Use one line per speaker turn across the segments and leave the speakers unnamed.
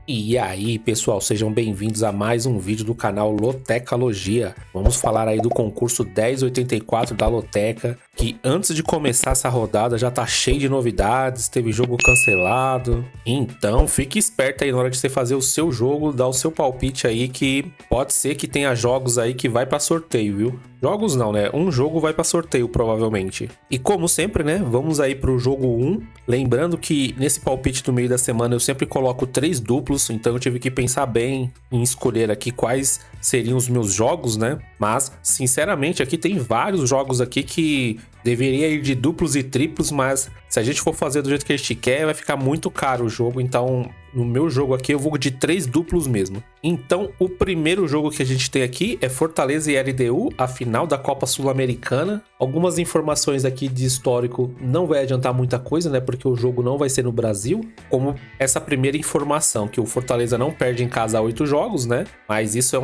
E aí, pessoal, sejam bem-vindos a mais um vídeo do canal Lotecalogia. Vamos falar aí do concurso 1084 da Loteca, que antes de começar essa rodada já tá cheio de novidades, teve jogo cancelado. Então, fique esperto aí na hora de você fazer o seu jogo, dar o seu palpite aí, que pode ser que tenha jogos aí que vai pra sorteio, viu? Jogos não, né? Um jogo vai pra sorteio, provavelmente. E como sempre, né? Vamos aí pro jogo 1. Lembrando que nesse palpite do meio da semana eu sempre coloco 3 duplos, então eu tive que pensar bem em escolher aqui quais seriam os meus jogos, né? Mas, sinceramente, aqui tem vários jogos aqui que deveria ir de duplos e triplos, mas se a gente for fazer do jeito que a gente quer, vai ficar muito caro o jogo. Então, no meu jogo aqui, eu vou de 3 duplos mesmo. Então, o primeiro jogo que a gente tem aqui é Fortaleza e LDU, a final da Copa Sul-Americana. Algumas informações aqui de histórico não vai adiantar muita coisa, né? Porque o jogo não vai ser no Brasil. Como essa primeira informação, que o Fortaleza não perde em casa 8 jogos, né? Mas isso é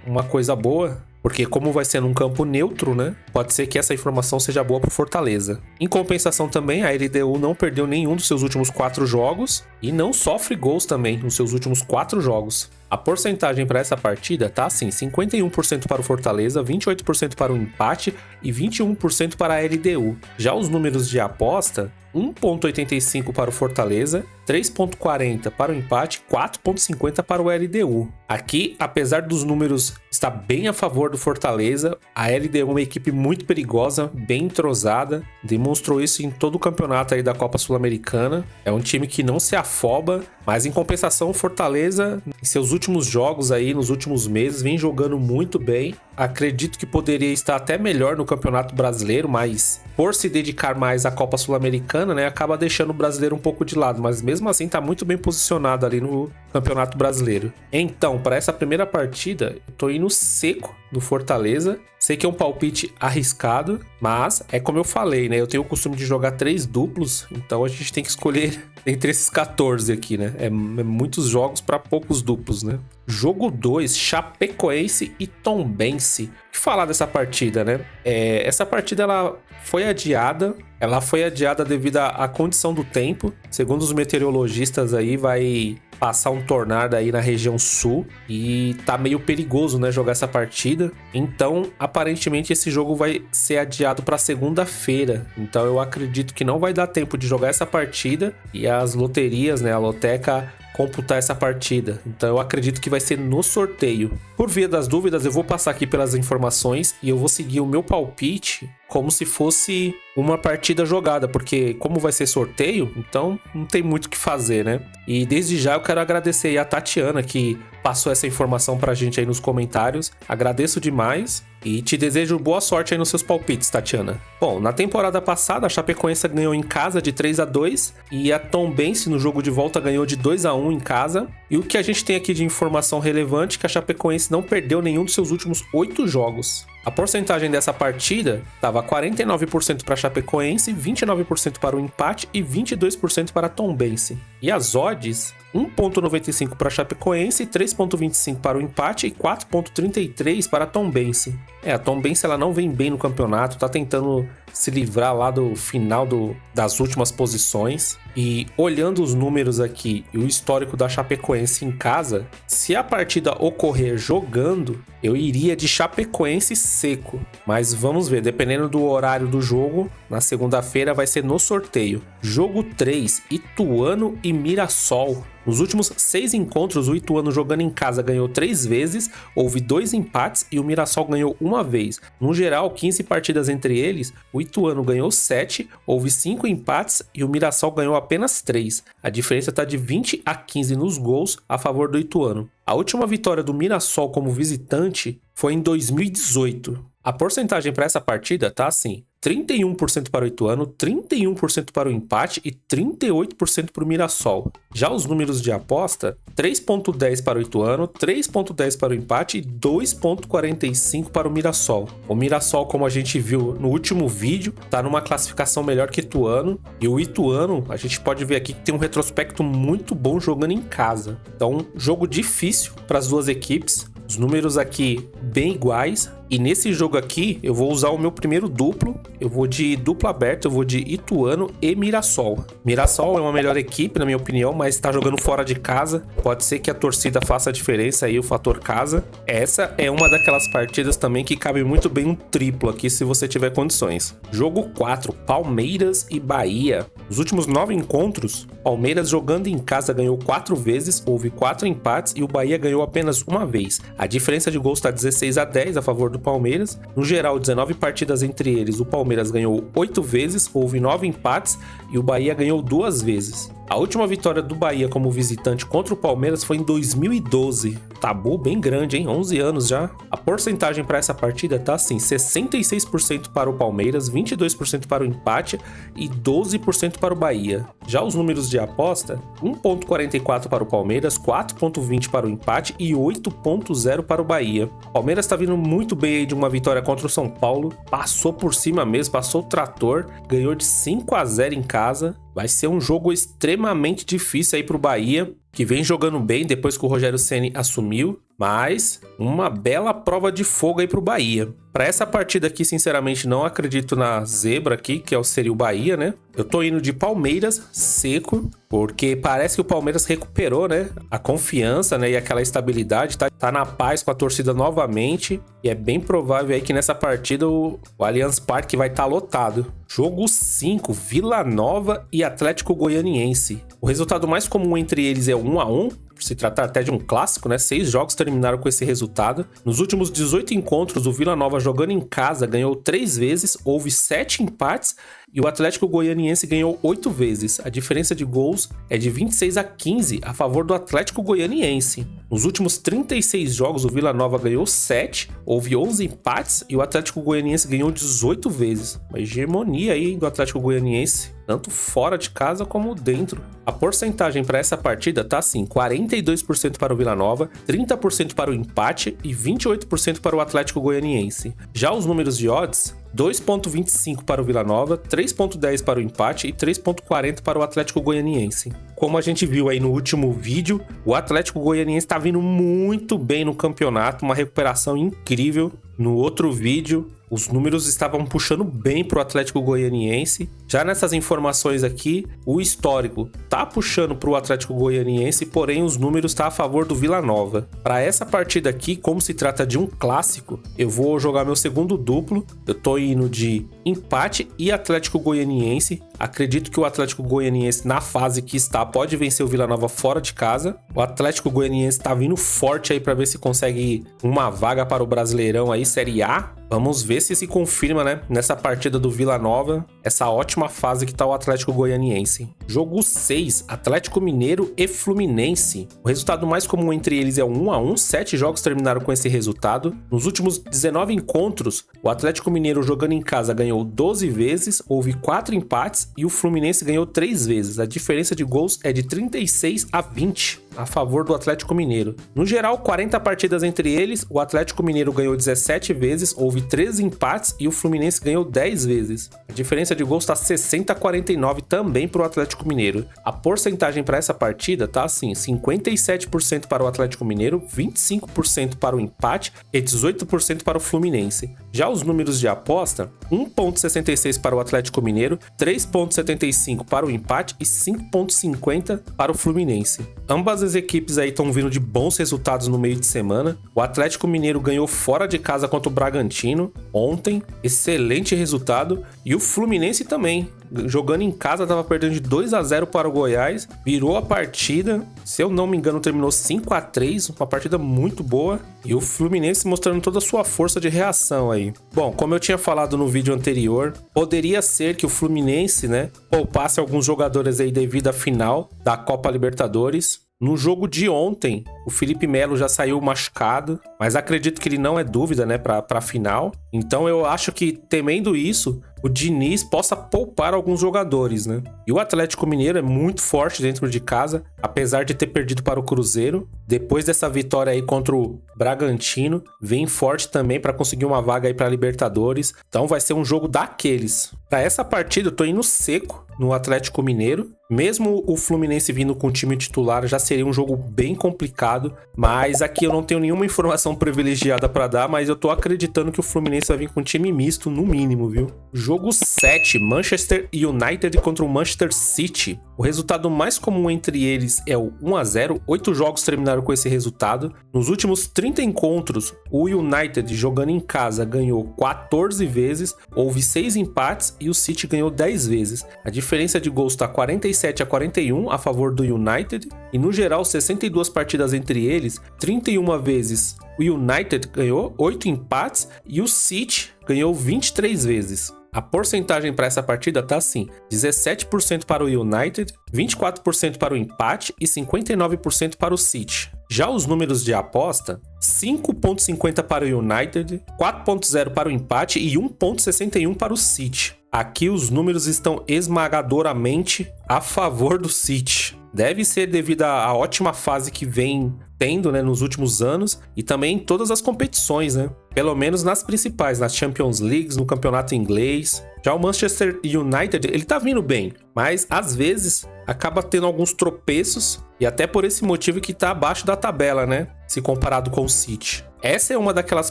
uma coisa boa. Porque como vai ser num campo neutro, né? Pode ser que essa informação seja boa pro Fortaleza. Em compensação também, a LDU não perdeu nenhum dos seus últimos 4 jogos e não sofre gols também nos seus últimos 4 jogos. A porcentagem para essa partida tá assim, 51% para o Fortaleza, 28% para o empate e 21% para a LDU. Já os números de aposta, 1,85 para o Fortaleza, 3,40 para o empate, 4,50 para o LDU. Aqui, apesar dos números estar bem a favor do Fortaleza, a LDU é uma equipe muito perigosa, bem entrosada, demonstrou isso em todo o campeonato aí da Copa Sul-Americana. É um time que não se afoba, mas em compensação o Fortaleza, em seus últimos jogos aí, nos últimos meses, vem jogando muito bem. Acredito que poderia estar até melhor no Campeonato Brasileiro, mas por se dedicar mais à Copa Sul-Americana, né, acaba deixando o brasileiro um pouco de lado, mas mesmo assim tá muito bem posicionado ali no Campeonato Brasileiro. Então, para essa primeira partida, eu tô indo seco do Fortaleza. Sei que é um palpite arriscado, mas é como eu falei, né? Eu tenho o costume de jogar 3 duplos, então a gente tem que escolher entre esses 14 aqui, né? É muitos jogos para poucos duplos, né? Jogo 2, Chapecoense e Tombense. O que falar dessa partida, né? Essa partida ela foi adiada. Ela foi adiada devido à condição do tempo. Segundo os meteorologistas aí, vai passar um tornado aí na região sul e tá meio perigoso, né, jogar essa partida. Então, aparentemente esse jogo vai ser adiado para segunda-feira. Então, eu acredito que não vai dar tempo de jogar essa partida e as loterias, né, a Loteca computar essa partida. Então eu acredito que vai ser no sorteio. Por via das dúvidas, eu vou passar aqui pelas informações e eu vou seguir o meu palpite como se fosse uma partida jogada, porque como vai ser sorteio, então não tem muito o que fazer, né? E desde já eu quero agradecer aí a Tatiana que passou essa informação pra gente aí nos comentários. Agradeço demais e te desejo boa sorte aí nos seus palpites, Tatiana. Bom, na temporada passada a Chapecoense ganhou em casa de 3-2 e a Tombense no jogo de volta ganhou de 2-1 em casa. E o que a gente tem aqui de informação relevante é que a Chapecoense não perdeu nenhum dos seus últimos 8 jogos. A porcentagem dessa partida estava 49% para a Chapecoense, 29% para o empate e 22% para a Tombense. E as odds, 1,95 para a Chapecoense, 3,25 para o empate e 4,33 para a Tombense. A Tombense ela não vem bem no campeonato, tá tentando se livrar lá do final das últimas posições. E olhando os números aqui e o histórico da Chapecoense em casa, se a partida ocorrer jogando, eu iria de Chapecoense seco. Mas vamos ver, dependendo do horário do jogo, na segunda-feira vai ser no sorteio. Jogo 3, Ituano e Mirassol. Nos últimos 6 encontros, o Ituano jogando em casa ganhou 3 vezes, houve 2 empates e o Mirassol ganhou 1 vez. No geral, 15 partidas entre eles, o Ituano ganhou 7, houve 5 empates e o Mirassol ganhou apenas 3. A diferença está de 20-15 nos gols a favor do Ituano. A última vitória do Mirassol como visitante foi em 2018. A porcentagem para essa partida tá assim: 31% para o Ituano, 31% para o empate e 38% para o Mirassol. Já os números de aposta, 3,10 para o Ituano, 3,10 para o empate e 2,45 para o Mirassol. O Mirassol, como a gente viu no último vídeo, tá numa classificação melhor que o Ituano. E o Ituano, a gente pode ver aqui que tem um retrospecto muito bom jogando em casa. Então, jogo difícil para as duas equipes. Os números aqui bem iguais. E nesse jogo aqui, eu vou usar o meu primeiro duplo. Eu vou de duplo aberto, eu vou de Ituano e Mirassol. Mirassol é uma melhor equipe, na minha opinião, mas tá jogando fora de casa. Pode ser que a torcida faça a diferença aí, o fator casa. Essa é uma daquelas partidas também que cabe muito bem um triplo aqui, se você tiver condições. Jogo 4, Palmeiras e Bahia. Os últimos 9 encontros, Palmeiras jogando em casa ganhou 4 vezes, houve 4 empates e o Bahia ganhou apenas uma vez. A diferença de gols está 16-10 a favor do Palmeiras. No geral, 19 partidas entre eles, o Palmeiras ganhou 8 vezes, houve 9 empates e o Bahia ganhou 2 vezes. A última vitória do Bahia como visitante contra o Palmeiras foi em 2012. Tabu bem grande, hein? 11 anos já. A porcentagem para essa partida tá assim, 66% para o Palmeiras, 22% para o empate e 12% para o Bahia. Já os números de aposta, 1.44 para o Palmeiras, 4.20 para o empate e 8.0 para o Bahia. O Palmeiras está vindo muito bem aí de uma vitória contra o São Paulo, passou por cima mesmo, passou o trator, ganhou de 5-0 em casa. Vai ser um jogo extremamente difícil aí pro Bahia, que vem jogando bem depois que o Rogério Ceni assumiu, mas uma bela prova de fogo aí pro Bahia. Para essa partida aqui, sinceramente, não acredito na zebra aqui, que seria o Bahia, né? Eu tô indo de Palmeiras seco, porque parece que o Palmeiras recuperou, né? A confiança, né? E aquela estabilidade, tá na paz com a torcida novamente. E é bem provável aí que nessa partida o Allianz Parque vai estar lotado. Jogo 5, Vila Nova e Atlético Goianiense. O resultado mais comum entre eles é 1-1, por se tratar até de um clássico, né? 6 jogos terminaram com esse resultado. Nos últimos 18 encontros, o Vila Nova jogando em casa ganhou 3 vezes, houve 7 empates e o Atlético Goianiense ganhou 8 vezes. A diferença de gols é de 26-15 a favor do Atlético Goianiense. Nos últimos 36 jogos, o Vila Nova ganhou 7, houve 11 empates e o Atlético Goianiense ganhou 18 vezes. Uma hegemonia aí do Atlético Goianiense, tanto fora de casa como dentro. A porcentagem para essa partida tá assim, 42% para o Vila Nova, 30% para o empate e 28% para o Atlético Goianiense. Já os números de odds, 2.25 para o Vila Nova, 3.10 para o empate e 3.40 para o Atlético Goianiense. Como a gente viu aí no último vídeo, o Atlético Goianiense está vindo muito bem no campeonato, uma recuperação incrível. No outro vídeo, os números estavam puxando bem para o Atlético Goianiense. Já nessas informações aqui, o histórico tá puxando para o Atlético Goianiense, porém os números tá a favor do Vila Nova. Para essa partida aqui, como se trata de um clássico, eu vou jogar meu segundo duplo. Eu tô indo de empate e Atlético Goianiense. Acredito que o Atlético Goianiense, na fase que está, pode vencer o Vila Nova fora de casa. O Atlético Goianiense tá vindo forte aí para ver se consegue uma vaga para o Brasileirão aí, Série A. Vamos ver se confirma, né, nessa partida do Vila Nova, essa ótima fase que tá o Atlético Goianiense. Jogo 6, Atlético Mineiro e Fluminense. O resultado mais comum entre eles é 1-1, 7 jogos terminaram com esse resultado. Nos últimos 19 encontros, o Atlético Mineiro jogando em casa ganhou 12 vezes, houve 4 empates e o Fluminense ganhou 3 vezes. A diferença de gols é de 36-20 a favor do Atlético Mineiro. No geral, 40 partidas entre eles, o Atlético Mineiro ganhou 17 vezes, houve 13 empates e o Fluminense ganhou 10 vezes. A diferença de gols está 60-49 também para o Atlético Mineiro. A porcentagem para essa partida tá assim, 57% para o Atlético Mineiro, 25% para o empate e 18% para o Fluminense. Já os números de aposta, 1.66 para o Atlético Mineiro, 3.75 para o empate e 5.50 para o Fluminense. Ambas as equipes aí estão vindo de bons resultados no meio de semana. O Atlético Mineiro ganhou fora de casa contra o Bragantino ontem, excelente resultado, e o Fluminense também, jogando em casa, estava perdendo de 2-0 para o Goiás, virou a partida, se eu não me engano terminou 5-3, uma partida muito boa, e o Fluminense mostrando toda a sua força de reação aí. Bom, como eu tinha falado no vídeo anterior, poderia ser que o Fluminense, né, poupasse alguns jogadores aí devido à final da Copa Libertadores. No jogo de ontem, o Felipe Melo já saiu machucado, mas acredito que ele não é dúvida, né, para a final. Então eu acho que, temendo isso, o Diniz possa poupar alguns jogadores, né? E o Atlético Mineiro é muito forte dentro de casa, apesar de ter perdido para o Cruzeiro. Depois dessa vitória aí contra o Bragantino, vem forte também para conseguir uma vaga aí para Libertadores. Então vai ser um jogo daqueles. Para essa partida eu tô indo seco no Atlético Mineiro. Mesmo o Fluminense vindo com o time titular, já seria um jogo bem complicado. resultado, mas aqui eu não tenho nenhuma informação privilegiada para dar, mas eu tô acreditando que o Fluminense vai vir com um time misto, no mínimo, viu? Jogo 7, Manchester United contra o Manchester City. O resultado mais comum entre eles é o 1-0, 8 jogos terminaram com esse resultado. Nos últimos 30 encontros, o United jogando em casa ganhou 14 vezes, houve 6 empates e o City ganhou 10 vezes. A diferença de gols está 47-41 a favor do United e no geral 62 partidas entre eles, 31 vezes o United ganhou, 8 empates e o City ganhou 23 vezes. A porcentagem para essa partida tá assim: 17% para o United, 24% para o empate e 59% para o City. Já os números de aposta, 5.50 para o United, 4.0 para o empate e 1.61 para o City. Aqui os números estão esmagadoramente a favor do City. Deve ser devido à ótima fase que vem tendo, né, nos últimos anos e também em todas as competições, né? Pelo menos nas principais, nas Champions Leagues, no campeonato inglês. Já o Manchester United, ele tá vindo bem, mas às vezes acaba tendo alguns tropeços e até por esse motivo que tá abaixo da tabela, né? Se comparado com o City. Essa é uma daquelas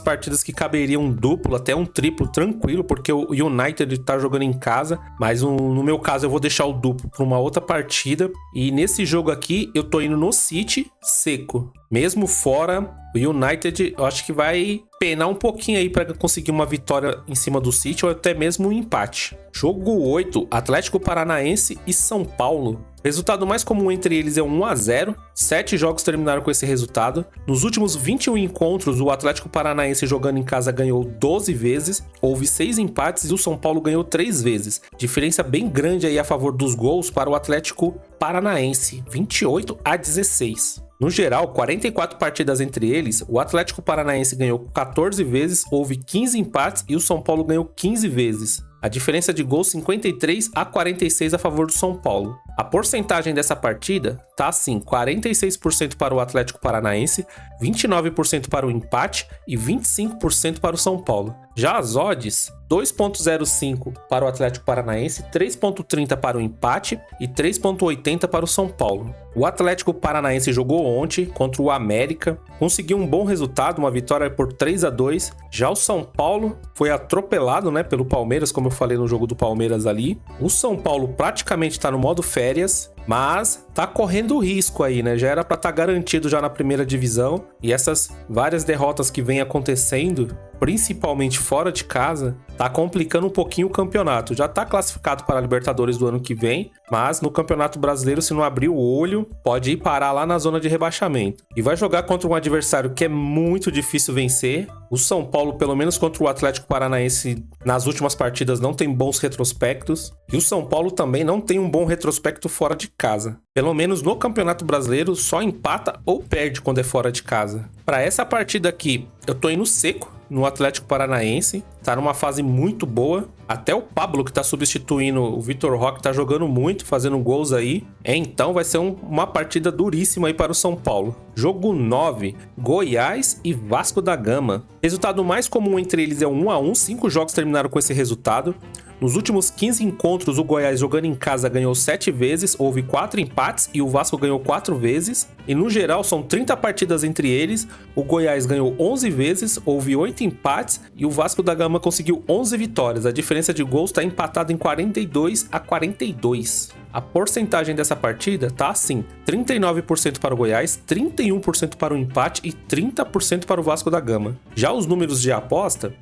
partidas que caberia um duplo, até um triplo tranquilo, porque o United tá jogando em casa, mas no meu caso eu vou deixar o duplo para uma outra partida. E nesse jogo aqui eu tô indo no City seco. Mesmo fora, o United eu acho que vai penar um pouquinho aí para conseguir uma vitória em cima do City ou até mesmo um empate. Jogo 8, Atlético Paranaense e São Paulo. O resultado mais comum entre eles é 1-0, 7 jogos terminaram com esse resultado. Nos últimos 21 encontros, o Atlético Paranaense jogando em casa ganhou 12 vezes, houve 6 empates e o São Paulo ganhou 3 vezes. Diferença bem grande aí a favor dos gols para o Atlético Paranaense, 28-16. No geral, 44 partidas entre eles, o Atlético Paranaense ganhou 14 vezes, houve 15 empates e o São Paulo ganhou 15 vezes. A diferença de gols 53-46 a favor do São Paulo. A porcentagem dessa partida tá assim: 46% para o Atlético Paranaense, 29% para o empate e 25% para o São Paulo. Já as odds, 2.05 para o Atlético Paranaense, 3.30 para o empate e 3.80 para o São Paulo. O Atlético Paranaense jogou ontem contra o América, conseguiu um bom resultado, uma vitória por 3-2. Já o São Paulo foi atropelado, né, pelo Palmeiras, como eu falei no jogo do Palmeiras ali. O São Paulo praticamente está no modo férias, mas tá correndo risco aí, né? Já era para estar garantido já na primeira divisão. E essas várias derrotas que vem acontecendo, principalmente fora de casa, tá complicando um pouquinho o campeonato. Já tá classificado para a Libertadores do ano que vem, mas no Campeonato Brasileiro, se não abrir o olho, pode ir parar lá na zona de rebaixamento. E vai jogar contra um adversário que é muito difícil vencer. O São Paulo, pelo menos contra o Atlético Paranaense, nas últimas partidas não tem bons retrospectos. E o São Paulo também não tem um bom retrospecto fora de casa. Pelo menos no Campeonato Brasileiro, só empata ou perde quando é fora de casa. Para essa partida aqui, eu tô indo seco no Atlético Paranaense, tá numa fase muito boa. Até o Pablo, que tá substituindo o Vitor Roque, tá jogando muito, fazendo gols aí. Então vai ser uma partida duríssima aí para o São Paulo. Jogo 9, Goiás e Vasco da Gama. Resultado mais comum entre eles é 1-1, 5 jogos terminaram com esse resultado. Nos últimos 15 encontros, o Goiás jogando em casa ganhou 7 vezes, houve 4 empates e o Vasco ganhou 4 vezes. E no geral são 30 partidas entre eles, o Goiás ganhou 11 vezes, houve 8 empates e o Vasco da Gama conseguiu 11 vitórias. A diferença de gols está empatada em 42-42. A porcentagem dessa partida tá assim: 39% para o Goiás, 31% para o empate e 30% para o Vasco da Gama. Já os números de aposta,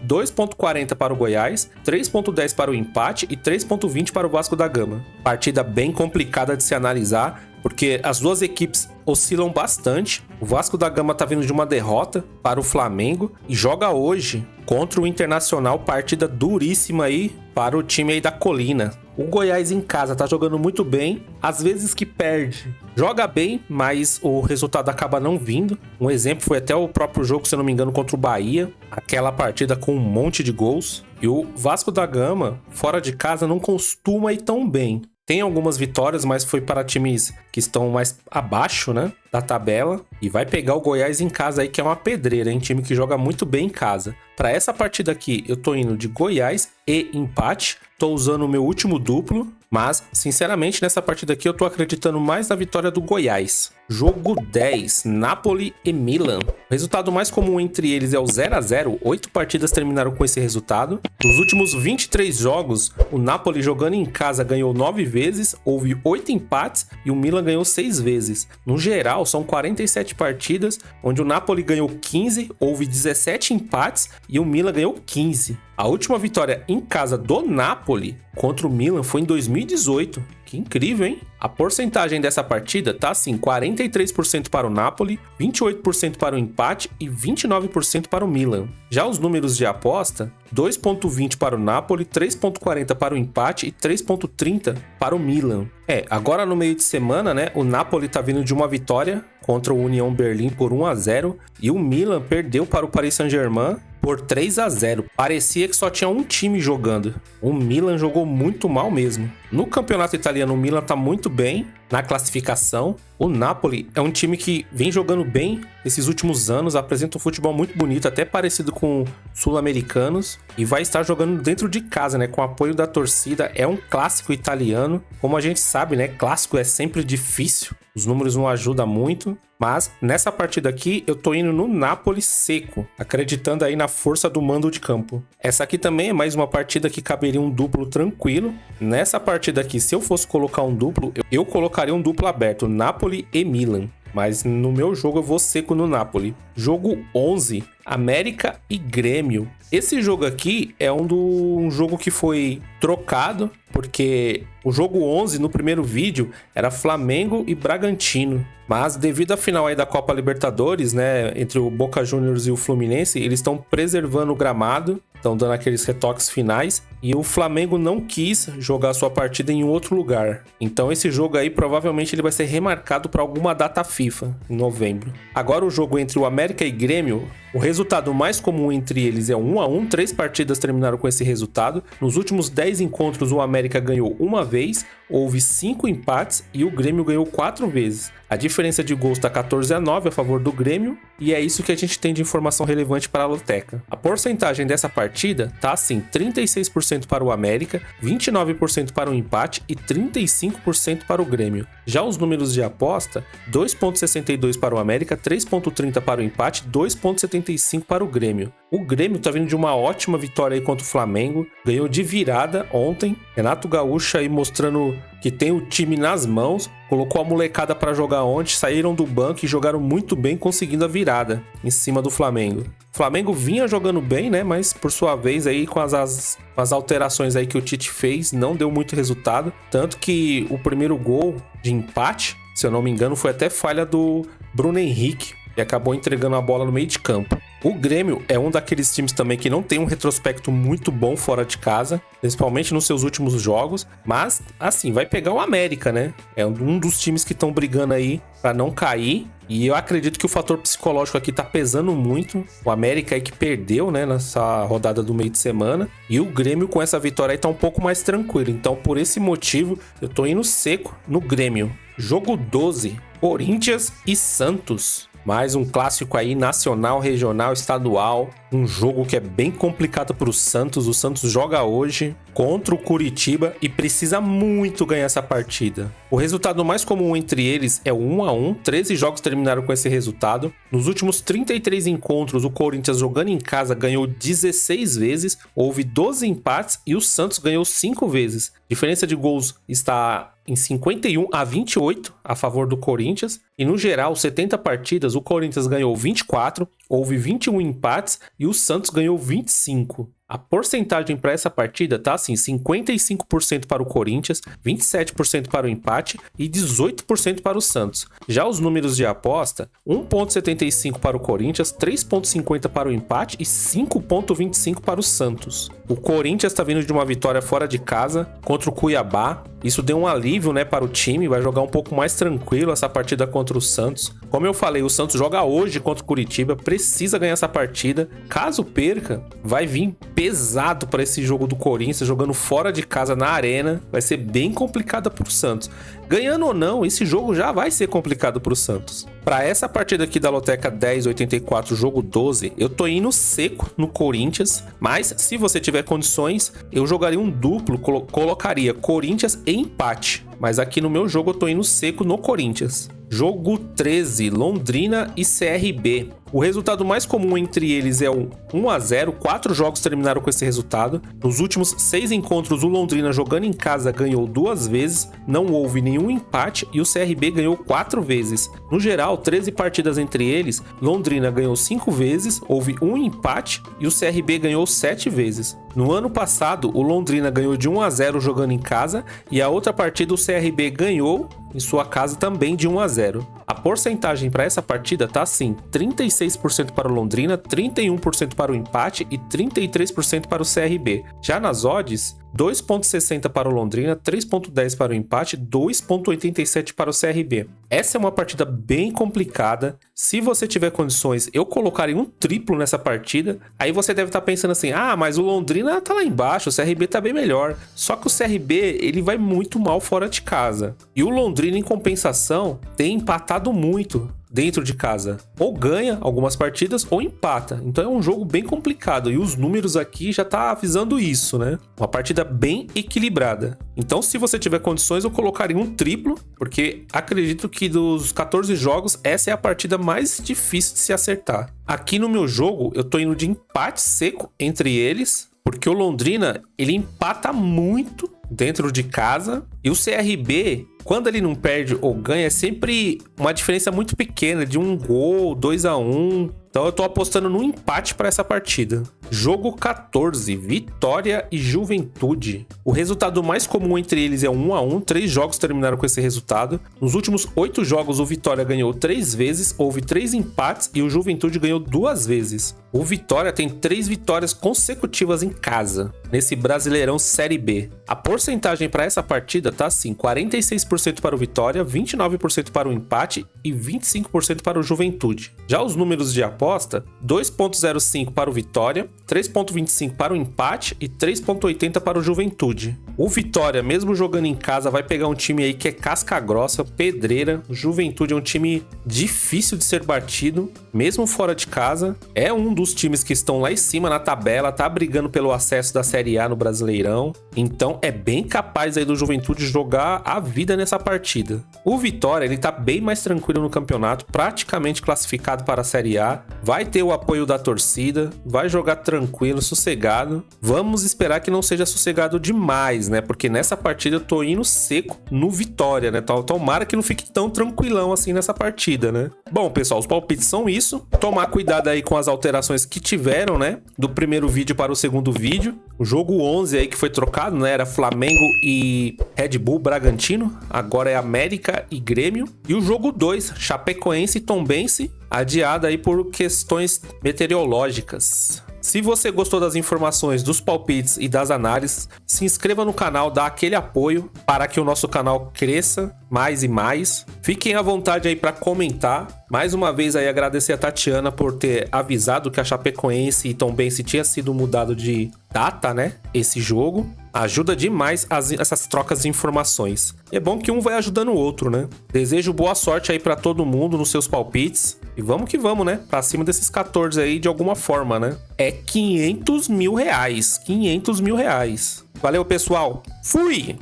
2.40 para o Goiás, 3.10 para o empate e 3.20 para o Vasco da Gama. Partida bem complicada de se analisar, porque as duas equipes oscilam bastante. O Vasco da Gama tá vindo de uma derrota para o Flamengo e joga hoje contra o Internacional, partida duríssima aí para o time aí da Colina. O Goiás em casa tá jogando muito bem, às vezes que perde, joga bem, mas o resultado acaba não vindo. Um exemplo foi até o próprio jogo, se eu não me engano, contra o Bahia, aquela partida com um monte de gols. E o Vasco da Gama, fora de casa, não costuma ir tão bem. Tem algumas vitórias, mas foi para times que estão mais abaixo, né, da tabela. E vai pegar o Goiás em casa aí, que é uma pedreira, hein? Time que joga muito bem em casa. Para essa partida aqui, eu tô indo de Goiás e empate. Tô usando o meu último duplo, mas, sinceramente, nessa partida aqui eu tô acreditando mais na vitória do Goiás. Jogo 10, Napoli e Milan. O resultado mais comum entre eles é o 0 a 0. 8 partidas terminaram com esse resultado. Nos últimos 23 jogos, o Napoli jogando em casa ganhou 9 vezes, houve 8 empates e o Milan ganhou 6 vezes. No geral, são 47 partidas, onde o Napoli ganhou 15, houve 17 empates e o Milan ganhou 15. A última vitória em casa do Napoli contra o Milan foi em 2018. Que incrível, hein? A porcentagem dessa partida tá assim, 43% para o Napoli, 28% para o empate e 29% para o Milan. Já os números de aposta, 2,20 para o Napoli, 3,40 para o empate e 3,30 para o Milan. Agora no meio de semana, né, o Napoli tá vindo de uma vitória contra o União Berlim por 1 a 0 e o Milan perdeu para o Paris Saint-Germain por 3 a 0. Parecia que só tinha um time jogando. O Milan jogou muito mal mesmo. No campeonato italiano, o Milan tá muito bem na classificação. O Napoli é um time que vem jogando bem esses últimos anos, apresenta um futebol muito bonito, até parecido com sul-americanos, e vai estar jogando dentro de casa, né, com o apoio da torcida. É um clássico italiano. Como a gente sabe, né, clássico é sempre difícil. Os números não ajudam muito, mas nessa partida aqui eu tô indo no Napoli seco, acreditando aí na força do mando de campo. Essa aqui também é mais uma partida que caberia um duplo tranquilo. Nessa partida aqui, se eu fosse colocar um duplo, eu colocaria um duplo aberto, Napoli e Milan. Mas no meu jogo eu vou seco no Napoli. Jogo 11, América e Grêmio. Esse jogo aqui é um jogo que foi trocado, porque o jogo 11 no primeiro vídeo era Flamengo e Bragantino. Mas devido à final aí da Copa Libertadores, né, entre o Boca Juniors e o Fluminense, eles estão preservando o gramado, estão dando aqueles retoques finais, e o Flamengo não quis jogar sua partida em outro lugar. Então esse jogo aí provavelmente ele vai ser remarcado para alguma data FIFA, em novembro. Agora o jogo entre o América e Grêmio, o resultado mais comum entre eles é 1 a 1, 3 partidas terminaram com esse resultado. Nos últimos 10 encontros o América ganhou uma vez, houve 5 empates e o Grêmio ganhou 4 vezes. A diferença de gols está 14 a 9 a favor do Grêmio, e é isso que a gente tem de informação relevante para a Loteca. A porcentagem dessa partida tá assim, 36% para o América, 29% para o empate e 35% para o Grêmio. Já os números de aposta, 2,62 para o América, 3,30 para o empate, 2,75 para o Grêmio. O Grêmio tá vindo de uma ótima vitória aí contra o Flamengo, ganhou de virada ontem. Renato Gaúcho aí mostrando que tem o time nas mãos, colocou a molecada para jogar ontem, saíram do banco e jogaram muito bem, conseguindo a virada em cima do Flamengo. O Flamengo vinha jogando bem, né, mas por sua vez aí com as alterações aí que o Tite fez, não deu muito resultado, tanto que o primeiro gol de empate, se eu não me engano, foi até falha do Bruno Henrique, e acabou entregando a bola no meio de campo. O Grêmio é um daqueles times também que não tem um retrospecto muito bom fora de casa, principalmente nos seus últimos jogos, mas assim, vai pegar o América, né? É um dos times que estão brigando aí para não cair, e eu acredito que o fator psicológico aqui tá pesando muito. O América aí que perdeu, né, nessa rodada do meio de semana, e o Grêmio com essa vitória aí tá um pouco mais tranquilo. Então, por esse motivo, eu tô indo seco no Grêmio. Jogo 12, Corinthians e Santos. Mais um clássico aí, nacional, regional, estadual. Um jogo que é bem complicado para o Santos. O Santos joga hoje contra o Curitiba e precisa muito ganhar essa partida. O resultado mais comum entre eles é o 1 a 1. 13 jogos terminaram com esse resultado. Nos últimos 33 encontros, o Corinthians jogando em casa ganhou 16 vezes. Houve 12 empates e o Santos ganhou 5 vezes. A diferença de gols está em 51 a 28 a favor do Corinthians. E no geral, 70 partidas, o Corinthians ganhou 24, houve 21 empates e o Santos ganhou 25. A porcentagem para essa partida tá assim, 55% para o Corinthians, 27% para o empate e 18% para o Santos. Já os números de aposta, 1,75 para o Corinthians, 3,50 para o empate e 5,25 para o Santos. O Corinthians está vindo de uma vitória fora de casa contra o Cuiabá. Isso deu um alívio, né, para o time, vai jogar um pouco mais tranquilo essa partida contra o Santos. Como eu falei, o Santos joga hoje contra o Curitiba, precisa ganhar essa partida. Caso perca, vai vir pesado para esse jogo do Corinthians, jogando fora de casa na arena. Vai ser bem complicado para o Santos. Ganhando ou não, esse jogo já vai ser complicado para o Santos. Para essa partida aqui da Loteca 1084, jogo 12, eu tô indo seco no Corinthians, mas se você tiver condições, eu jogaria um duplo, colocaria Corinthians e empate. Mas aqui no meu jogo eu tô indo seco no Corinthians. Jogo 13, Londrina e CRB. O resultado mais comum entre eles é o 1 a 0. 4 jogos terminaram com esse resultado. Nos últimos 6 encontros, o Londrina jogando em casa ganhou 2 vezes, não houve nenhum empate e o CRB ganhou 4 vezes. No geral, 13 partidas entre eles, Londrina ganhou 5 vezes, houve um empate e o CRB ganhou 7 vezes. No ano passado, o Londrina ganhou de 1 a 0 jogando em casa e a outra partida o CRB ganhou em sua casa também de 1 a 0. A porcentagem para essa partida tá assim: 36% para o Londrina, 31% para o empate e 33% para o CRB. Já nas odds, 2,60 para o Londrina, 3,10 para o empate, 2,87 para o CRB. Essa é uma partida bem complicada. Se você tiver condições, eu colocaria um triplo nessa partida. Aí você deve estar pensando assim: ah, mas o Londrina tá lá embaixo, o CRB tá bem melhor. Só que o CRB, ele vai muito mal fora de casa. E o Londrina, em compensação, tem empatado muito dentro de casa. Ou ganha algumas partidas ou empata. Então é um jogo bem complicado. E os números aqui já tá avisando isso, né? Uma partida bem equilibrada. Então, se você tiver condições, eu colocaria um triplo, porque acredito que dos 14 jogos, essa é a partida mais difícil de se acertar. Aqui no meu jogo, eu tô indo de empate seco entre eles, porque o Londrina, ele empata muito dentro de casa, e o CRB, quando ele não perde ou ganha, é sempre uma diferença muito pequena, de 1 gol, 2 a 1. Então eu tô apostando no empate para essa partida. Jogo 14, Vitória e Juventude. O resultado mais comum entre eles é 1 a 1. 3 jogos terminaram com esse resultado. Nos últimos 8 jogos, o Vitória ganhou 3 vezes, houve 3 empates e o Juventude ganhou 2 vezes. O Vitória tem 3 vitórias consecutivas em casa, nesse Brasileirão Série B. A porcentagem para essa partida tá assim: 46% para o Vitória, 29% para o empate e 25% para o Juventude. Já os números de aposta: 2,05 para o Vitória, 3,25 para o empate e 3,80 para o Juventude. O Vitória, mesmo jogando em casa, vai pegar um time aí que é casca grossa, pedreira. O Juventude é um time difícil de ser batido, mesmo fora de casa. É um dos times que estão lá em cima na tabela, tá brigando pelo acesso da Série A no Brasileirão. Então é bem capaz aí do Juventude jogar a vida nessa partida. O Vitória, ele tá bem mais tranquilo no campeonato, praticamente classificado para a Série A. Vai ter o apoio da torcida, vai jogar tranquilo, sossegado. Vamos esperar que não seja sossegado demais, né? Porque nessa partida eu tô indo seco no Vitória, né? Tomara que não fique tão tranquilão assim nessa partida, né? Bom, pessoal, os palpites são isso. Tomar cuidado aí com as alterações que tiveram, né? Do primeiro vídeo para o segundo vídeo. O jogo 11 aí que foi trocado, né? Era Flamengo e Red Bull Bragantino. Agora é América e Grêmio. E o jogo 2, Chapecoense e Tombense, adiado aí por questões meteorológicas. Se você gostou das informações, dos palpites e das análises, se inscreva no canal, dá aquele apoio para que o nosso canal cresça mais e mais. Fiquem à vontade aí para comentar. Mais uma vez aí agradecer a Tatiana por ter avisado que a Chapecoense e Tombense tinha sido mudado de data, né? Esse jogo ajuda demais essas trocas de informações. É bom que um vai ajudando o outro, né? Desejo boa sorte aí para todo mundo nos seus palpites. E vamos que vamos, né? Pra cima desses 14 aí de alguma forma, né? É 500 mil reais. 500 mil reais. Valeu, pessoal. Fui!